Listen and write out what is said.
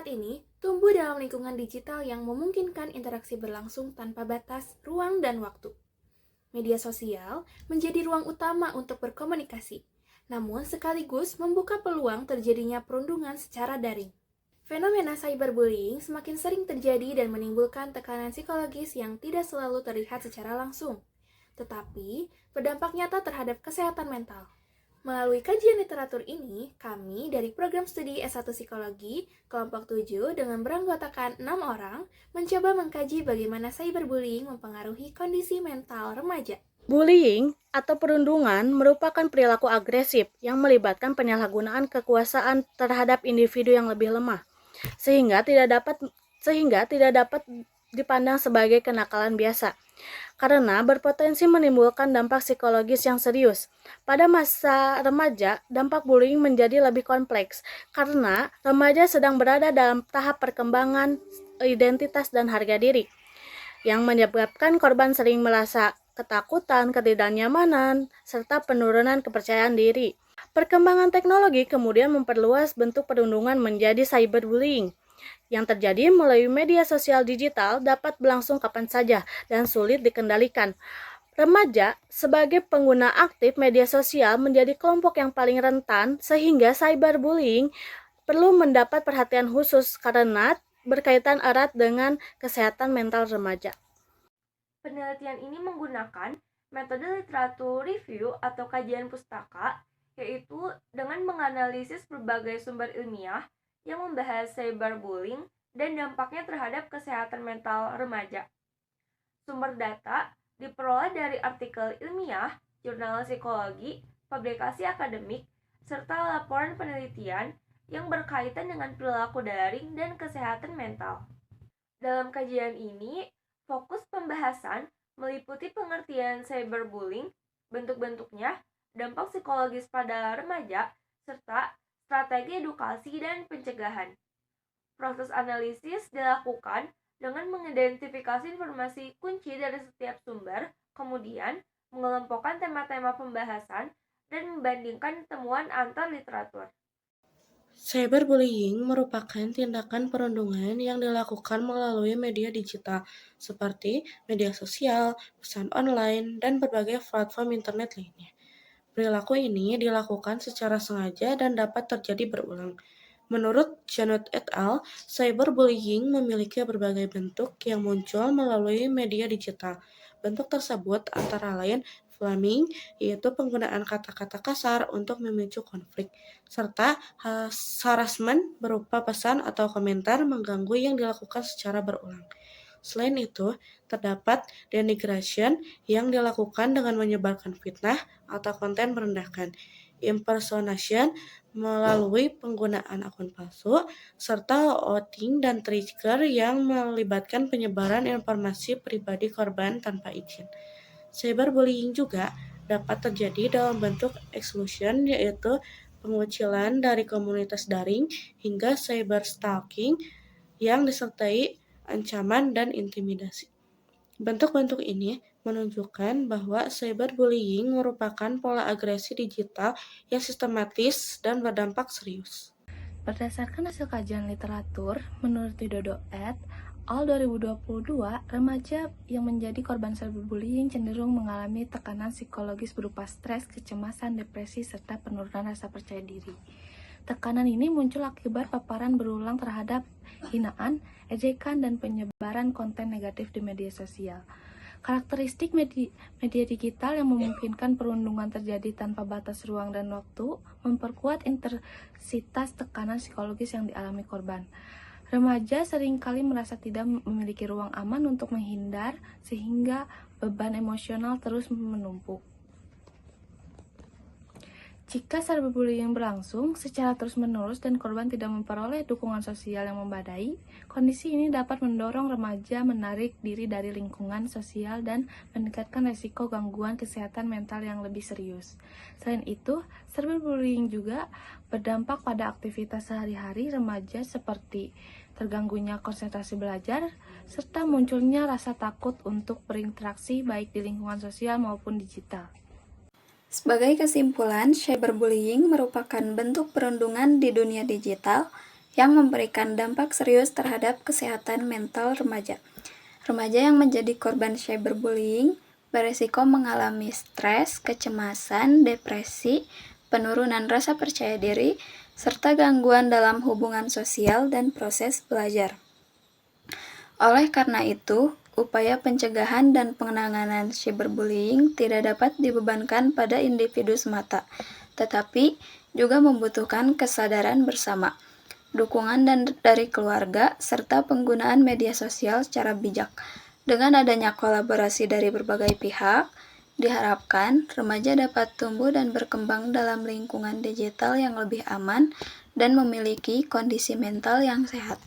ini tumbuh dalam lingkungan digital yang memungkinkan interaksi berlangsung tanpa batas, ruang, dan waktu. Media sosial menjadi ruang utama untuk berkomunikasi, namun sekaligus membuka peluang terjadinya perundungan secara daring. Fenomena cyberbullying semakin sering terjadi dan menimbulkan tekanan psikologis yang tidak selalu terlihat secara langsung, tetapi berdampak nyata terhadap kesehatan mental. Melalui kajian literatur ini, kami dari program studi S1 Psikologi, kelompok 7 dengan beranggotakan 6 orang, mencoba mengkaji bagaimana cyberbullying mempengaruhi kondisi mental remaja. Bullying atau perundungan merupakan perilaku agresif yang melibatkan penyalahgunaan kekuasaan terhadap individu yang lebih lemah, sehingga tidak dapat dipandang sebagai kenakalan biasa, karena berpotensi menimbulkan dampak psikologis yang serius. Pada masa remaja, dampak bullying menjadi lebih kompleks, karena remaja sedang berada dalam tahap perkembangan identitas dan harga diri, yang menyebabkan korban sering merasa ketakutan, ketidaknyamanan, serta penurunan kepercayaan diri. Perkembangan teknologi kemudian memperluas bentuk perundungan menjadi cyberbullying, yang terjadi melalui media sosial digital dapat berlangsung kapan saja dan sulit dikendalikan. Remaja sebagai pengguna aktif media sosial menjadi kelompok yang paling rentan, sehingga cyberbullying perlu mendapat perhatian khusus karena berkaitan erat dengan kesehatan mental remaja. Penelitian ini menggunakan metode literatur review atau kajian pustaka, yaitu dengan menganalisis berbagai sumber ilmiah yang membahas cyberbullying dan dampaknya terhadap kesehatan mental remaja. Sumber data diperoleh dari artikel ilmiah, jurnal psikologi, publikasi akademik, serta laporan penelitian yang berkaitan dengan perilaku daring dan kesehatan mental. Dalam kajian ini, fokus pembahasan meliputi pengertian cyberbullying, bentuk-bentuknya, dampak psikologis pada remaja, serta strategi edukasi dan pencegahan. Proses analisis dilakukan dengan mengidentifikasi informasi kunci dari setiap sumber, kemudian mengelompokkan tema-tema pembahasan dan membandingkan temuan antar literatur. Cyberbullying merupakan tindakan perundungan yang dilakukan melalui media digital seperti media sosial, pesan online, dan berbagai platform internet lainnya. Perilaku ini dilakukan secara sengaja dan dapat terjadi berulang. Menurut Janet et al., cyberbullying memiliki berbagai bentuk yang muncul melalui media digital. Bentuk tersebut antara lain flaming, yaitu penggunaan kata-kata kasar untuk memicu konflik, serta harassment berupa pesan atau komentar mengganggu yang dilakukan secara berulang. Selain itu, terdapat denigration yang dilakukan dengan menyebarkan fitnah atau konten merendahkan, impersonation melalui penggunaan akun palsu, serta outing dan trigger yang melibatkan penyebaran informasi pribadi korban tanpa izin. Cyberbullying juga dapat terjadi dalam bentuk exclusion, yaitu pengucilan dari komunitas daring, hingga cyberstalking yang disertai ancaman dan intimidasi. Bentuk-bentuk ini menunjukkan bahwa cyberbullying merupakan pola agresi digital yang sistematis dan berdampak serius. Berdasarkan hasil kajian literatur, menurut Widodo et al. 2022, remaja yang menjadi korban cyberbullying cenderung mengalami tekanan psikologis berupa stres, kecemasan, depresi, serta penurunan rasa percaya diri. Tekanan ini muncul akibat paparan berulang terhadap hinaan, ejekan, dan penyebaran konten negatif di media sosial. Karakteristik media digital yang memungkinkan perundungan terjadi tanpa batas ruang dan waktu memperkuat intensitas tekanan psikologis yang dialami korban. Remaja seringkali merasa tidak memiliki ruang aman untuk menghindar, sehingga beban emosional terus menumpuk. Jika cyberbullying berlangsung secara terus-menerus dan korban tidak memperoleh dukungan sosial yang memadai, kondisi ini dapat mendorong remaja menarik diri dari lingkungan sosial dan meningkatkan risiko gangguan kesehatan mental yang lebih serius. Selain itu, cyberbullying juga berdampak pada aktivitas sehari-hari remaja seperti terganggunya konsentrasi belajar, serta munculnya rasa takut untuk berinteraksi baik di lingkungan sosial maupun digital. Sebagai kesimpulan, cyberbullying merupakan bentuk perundungan di dunia digital yang memberikan dampak serius terhadap kesehatan mental remaja. Remaja yang menjadi korban cyberbullying beresiko mengalami stres, kecemasan, depresi, penurunan rasa percaya diri, serta gangguan dalam hubungan sosial dan proses belajar. Oleh karena itu, upaya pencegahan dan penanganan cyberbullying tidak dapat dibebankan pada individu semata, tetapi juga membutuhkan kesadaran bersama, dukungan dari keluarga, serta penggunaan media sosial secara bijak. Dengan adanya kolaborasi dari berbagai pihak, diharapkan remaja dapat tumbuh dan berkembang dalam lingkungan digital yang lebih aman dan memiliki kondisi mental yang sehat.